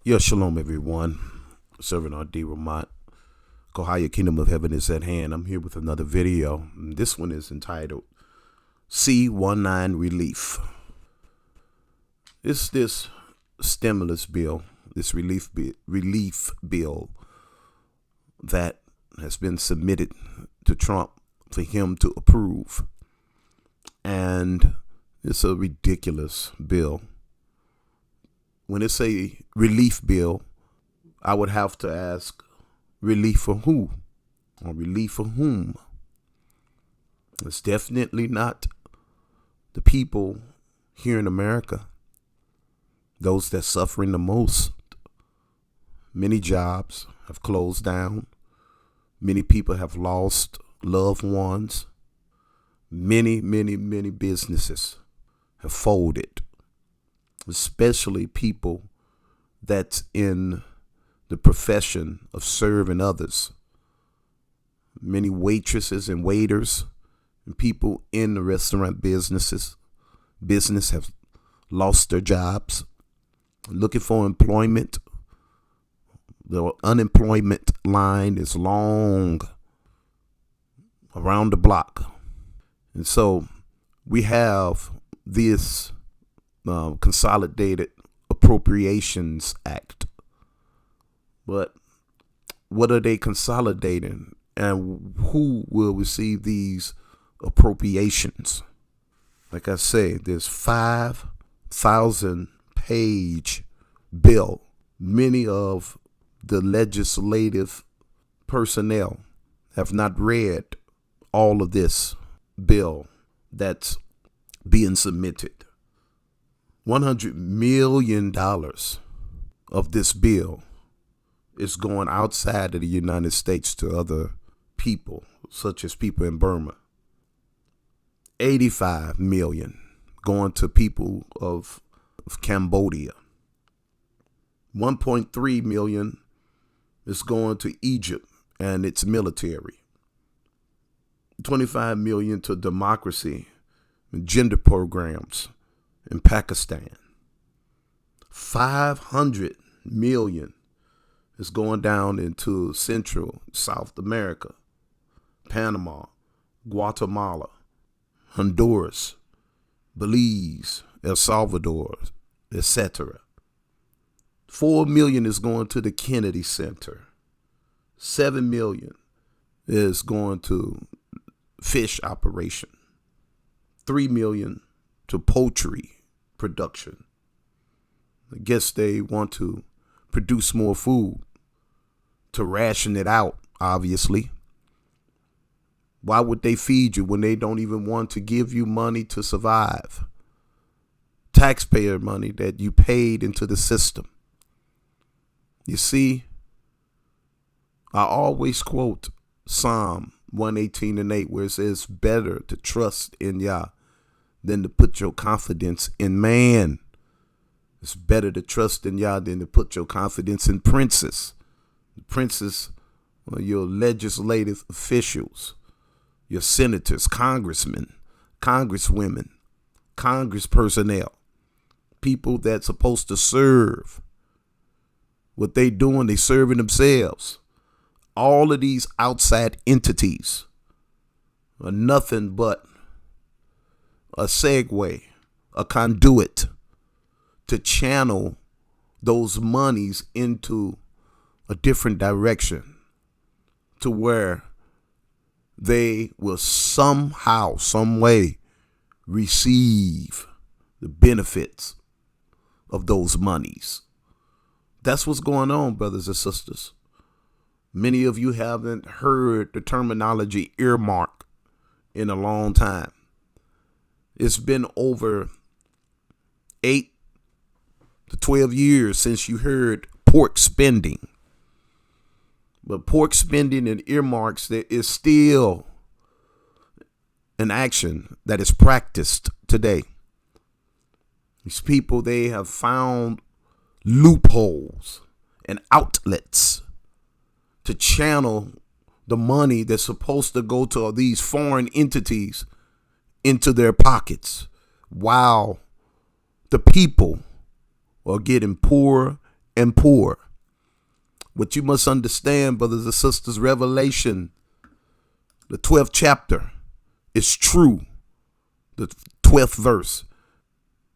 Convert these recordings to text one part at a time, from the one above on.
Yes, shalom, everyone. Servant R.D. Ramont. Kohaya Kingdom of Heaven is at hand. I'm here with another video. This one is entitled C19 Relief. It's this stimulus bill, this relief bill that has been submitted to Trump for him to approve. And it's a ridiculous bill. When it's a relief bill, I would have to ask, relief for who? Or relief for whom? It's definitely not the people here in America, those that are suffering the most. Many jobs have closed down. Many people have lost loved ones. Many businesses have folded, especially people that's in the profession of serving others. Many waitresses and waiters and people in the restaurant business have lost their jobs, looking for employment. The unemployment line is long around the block. And so we have this Consolidated Appropriations Act. But what are they consolidating, and who will receive these appropriations? Like I say, there's 5,000 page bill. Many of the legislative personnel have not read all of this bill that's being submitted. $100 million of this bill is going outside of the United States to other people, such as people in Burma. 85 million going to people of Cambodia. 1.3 million is going to Egypt and its military. 25 million to democracy and gender programs in Pakistan. 500 million is going down into Central, South America, Panama, Guatemala, Honduras, Belize, El Salvador, etc. 4 million is going to the Kennedy Center. 7 million is going to fish operation. 3 million to poultry production. I guess they want to produce more food, to ration it out, obviously. Why would they feed you when they don't even want to give you money to survive? Taxpayer money that you paid into the system. You see, I always quote Psalm 118:8, where it says, better to trust in Yah than to put your confidence in man. It's better to trust in Yah than to put your confidence in princes. The princes are your legislative officials, your senators, congressmen, congresswomen, Congress personnel, people that's supposed to serve. What they doing, they serving themselves. All of these outside entities are nothing but a segue, a conduit to channel those monies into a different direction, to where they will somehow, some way receive the benefits of those monies. That's what's going on, brothers and sisters. Many of you haven't heard the terminology earmark in a long time. It's been over 8 to 12 years since you heard pork spending. But pork spending and earmarks, there is still an action that is practiced today. These people, they have found loopholes and outlets to channel the money that's supposed to go to these foreign entities into their pockets, while the people are getting poorer and poor. What you must understand, brothers and sisters, Revelation, the 12th chapter, is true. The 12th verse.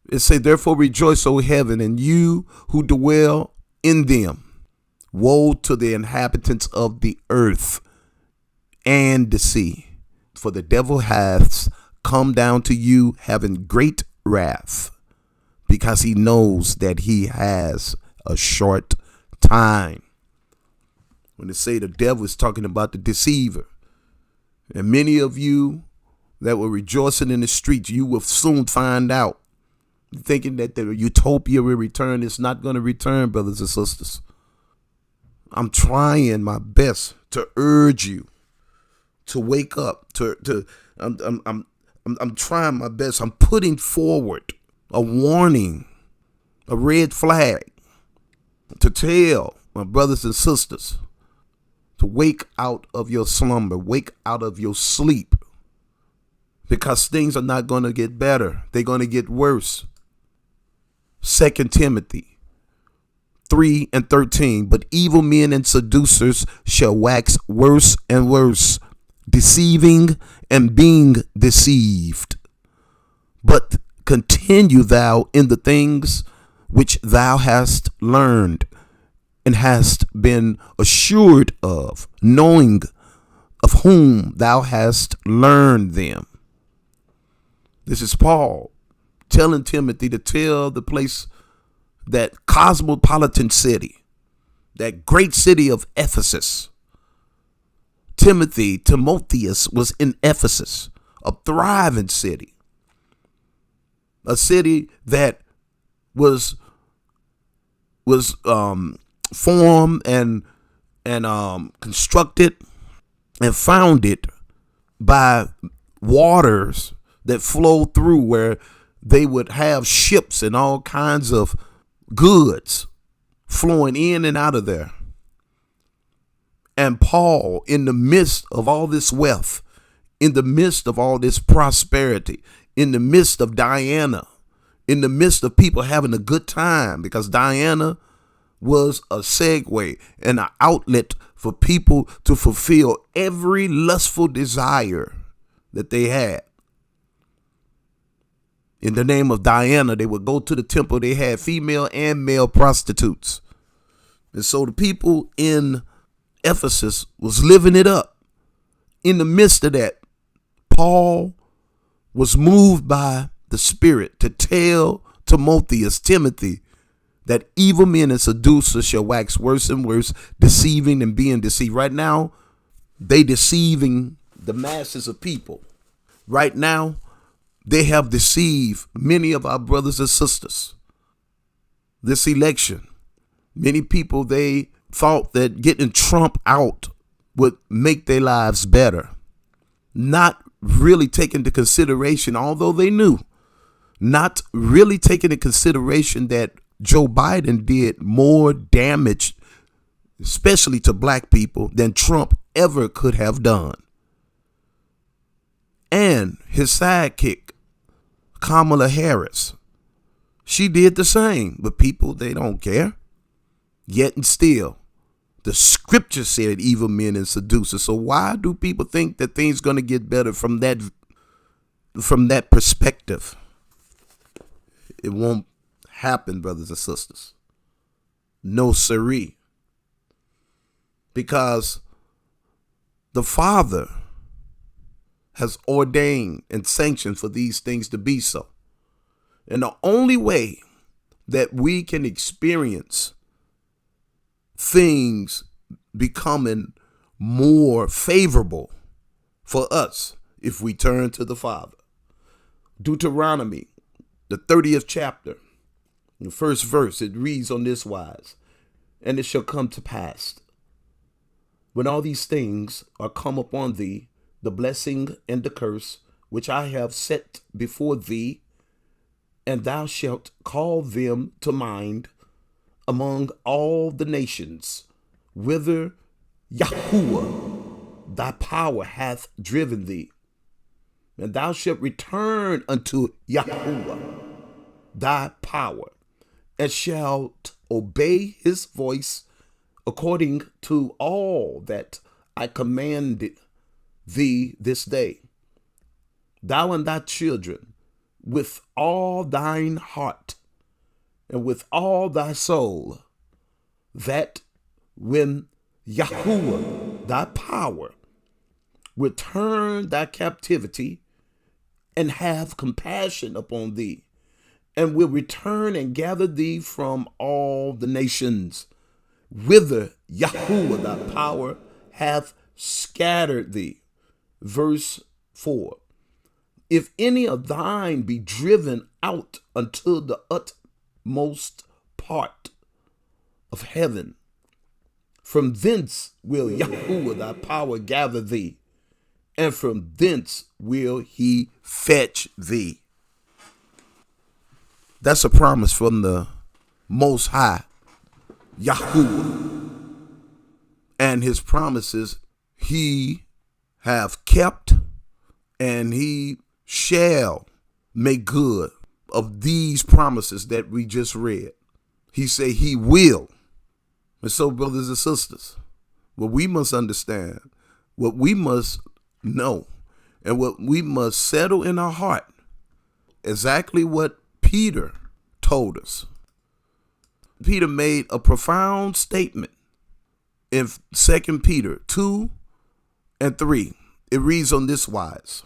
It say, therefore rejoice, O heaven, and you who dwell in them. Woe to the inhabitants of the earth and the sea, for the devil hath come down to you having great wrath, because he knows that he has a short time. When they say the devil, is talking about the deceiver. And many of you that were rejoicing in the streets, you will soon find out, thinking that the utopia will return. It's not going to return, brothers and sisters. I'm trying my best to urge you to wake up. I'm trying my best. I'm putting forward a warning, a red flag, to tell my brothers and sisters to wake out of your slumber, wake out of your sleep, because things are not going to get better. They're going to get worse. 2 Timothy 3:13, but evil men and seducers shall wax worse and worse, deceiving and being deceived. But continue thou in the things which thou hast learned and hast been assured of, knowing of whom thou hast learned them. This is Paul telling Timothy to tell the place, that cosmopolitan city, that great city of Ephesus. Timotheus was in Ephesus, a thriving city, a city that was formed and constructed and founded by waters that flow through, where they would have ships and all kinds of goods flowing in and out of there. And Paul, in the midst of all this wealth, in the midst of all this prosperity, in the midst of Diana, in the midst of people having a good time, because Diana was a segue and an outlet for people to fulfill every lustful desire that they had. In the name of Diana, they would go to the temple. They had female and male prostitutes. And so the people in Ephesus was living it up. In the midst of that, Paul was moved by the Spirit to tell Timothy, that evil men and seducers shall wax worse and worse, deceiving and being deceived. Right now, they deceiving the masses of people. Right now, they have deceived many of our brothers and sisters. This election, many people, they thought that getting Trump out would make their lives better. Not really taking into consideration, although they knew, not really taking into consideration that Joe Biden did more damage, especially to black people, than Trump ever could have done. And his sidekick, Kamala Harris, she did the same. But people, they don't care. Yet and still, the scripture said evil men and seducers. So why do people think that things going to get better from that perspective? It won't happen, brothers and sisters. No siree. Because the Father has ordained and sanctioned for these things to be so. And the only way that we can experience things becoming more favorable for us if we turn to the Father. Deuteronomy, the 30th chapter, the first verse, it reads on this wise: and it shall come to pass, when all these things are come upon thee, the blessing and the curse which I have set before thee, and thou shalt call them to mind among all the nations, whither Yahuwah thy power hath driven thee. And thou shalt return unto Yahuwah thy power, and shalt obey his voice according to all that I commanded thee this day, thou and thy children, with all thine heart and with all thy soul, that when Yahuwah thy power return thy captivity and have compassion upon thee, and will return and gather thee from all the nations, whither Yahuwah thy power hath scattered thee. Verse 4. If any of thine be driven out unto the utmost part of heaven, from thence will Yahuwah thy power gather thee, and from thence will he fetch thee. That's a promise from the Most High, Yahuwah. And his promises he have kept, and he shall make good of these promises that we just read. He say he will. And so, brothers and sisters, what we must understand, what we must know, and what we must settle in our heart, exactly what Peter told us. Peter made a profound statement in 2 Peter 2 and 3. It reads on this wise.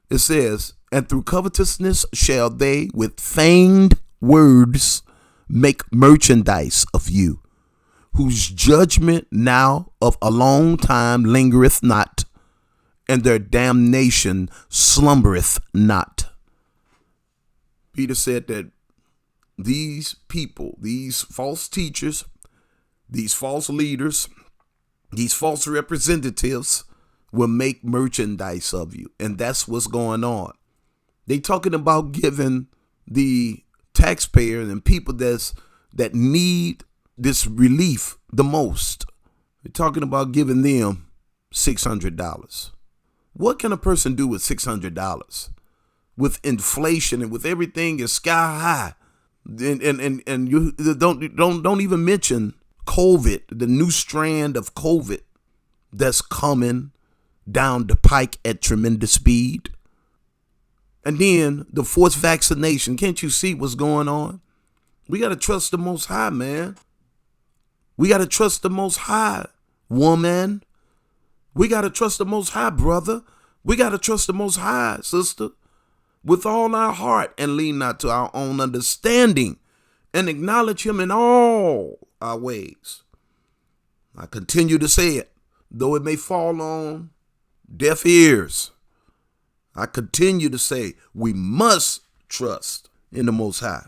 It says, and through covetousness shall they with feigned words make merchandise of you, whose judgment now of a long time lingereth not, and their damnation slumbereth not. Peter said that these people, these false teachers, these false leaders, these false representatives will make merchandise of you. And that's what's going on. They talking about giving the taxpayer and people that need this relief the most. They're talking about giving them $600. What can a person do with $600? With inflation and with everything is sky high, and you don't even mention COVID, the new strand of COVID that's coming down the pike at tremendous speed, and then the forced vaccination. Can't you see what's going on? We got to trust the Most High, man. We got to trust the Most High, woman. We got to trust the Most High, brother. We got to trust the Most High, sister, with all our heart, and lean not to our own understanding, and acknowledge him in all our ways. I continue to say it, though it may fall on deaf ears. I continue to say we must trust in the Most High.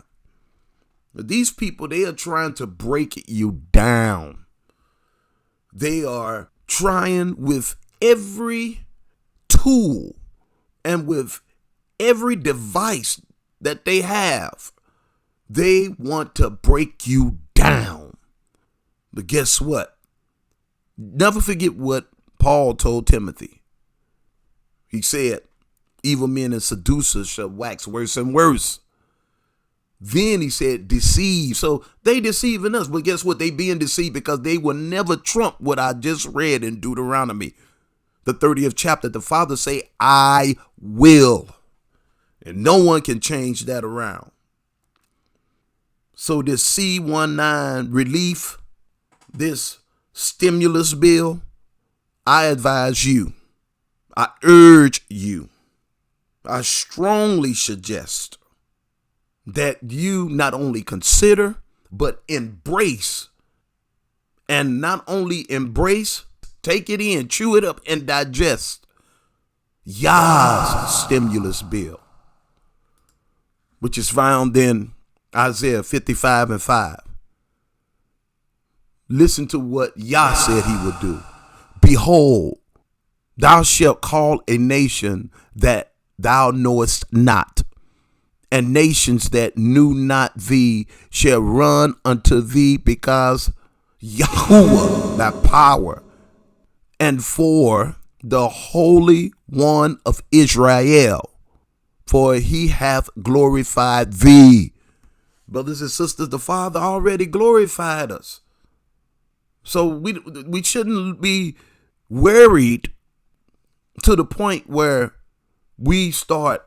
But these people, they are trying to break you down. They are trying with every tool and with every device that they have. They want to break you down. But guess what? Never forget what Paul told Timothy. He said, evil men and seducers shall wax worse and worse. Then he said, deceive. So they deceiving us. But guess what? They being deceived because they will never trump what I just read in Deuteronomy, the 30th chapter. The Father say, I will. And no one can change that around. So this C19 Relief, this stimulus bill, I advise you, I urge you, I strongly suggest that you not only consider, but embrace. And not only embrace, take it in, chew it up, and digest Yah's stimulus bill, which is found in Isaiah 55 and 5. Listen to what Yah said he would do. Behold, thou shalt call a nation that thou knowest not, and nations that knew not thee shall run unto thee, because Yahuwah thy power, and for the Holy One of Israel, for he hath glorified thee. Brothers and sisters, the Father already glorified us. So we shouldn't be worried to the point where we start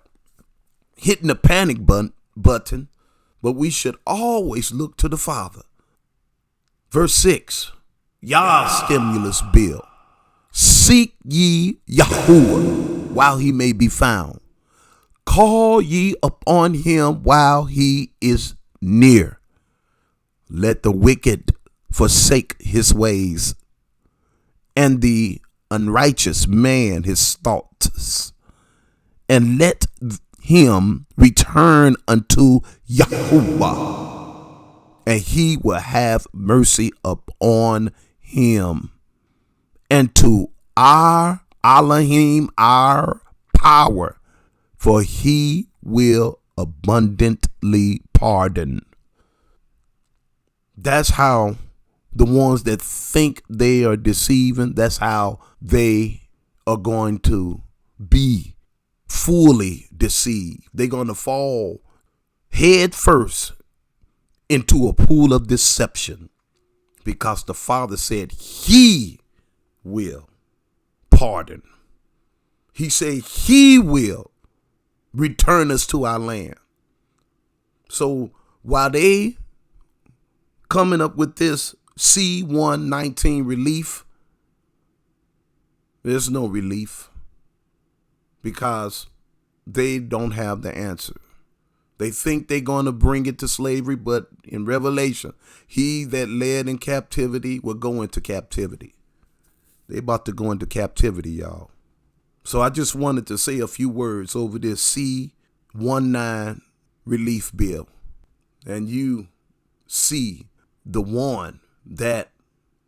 hitting the panic button, but we should always look to the Father. Verse 6, Yah stimulus bill. Seek ye Yahuwah while he may be found. Call ye upon him while he is near. Let the wicked forsake his ways, and the unrighteous man his thoughts, and let him return unto Yahuwah, and he will have mercy upon him, and to our Elohim, our power, for he will abundantly pardon. That's how the ones that think they are deceiving, that's how they are going to be fully deceived. They're going to fall head first into a pool of deception, because the Father said he will pardon. He said he will return us to our land. So while they coming up with this C19 relief, there's no relief, because they don't have the answer. They think they're going to bring it to slavery, but in Revelation, he that led in captivity will go into captivity. They're about to go into captivity, y'all. So I just wanted to say a few words over this C19 relief bill. And you see the one that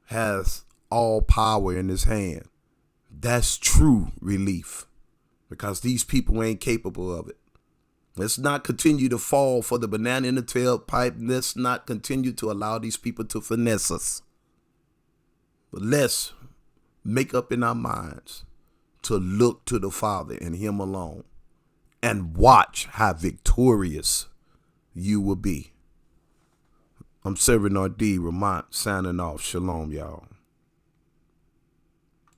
has all power in his hand. That's true relief, because these people ain't capable of it. Let's not continue to fall for the banana in the tailpipe. Let's not continue to allow these people to finesse us. But let's make up in our minds to look to the Father and him alone, and watch how victorious you will be. I'm Servant RD Ramont signing off. Shalom, y'all.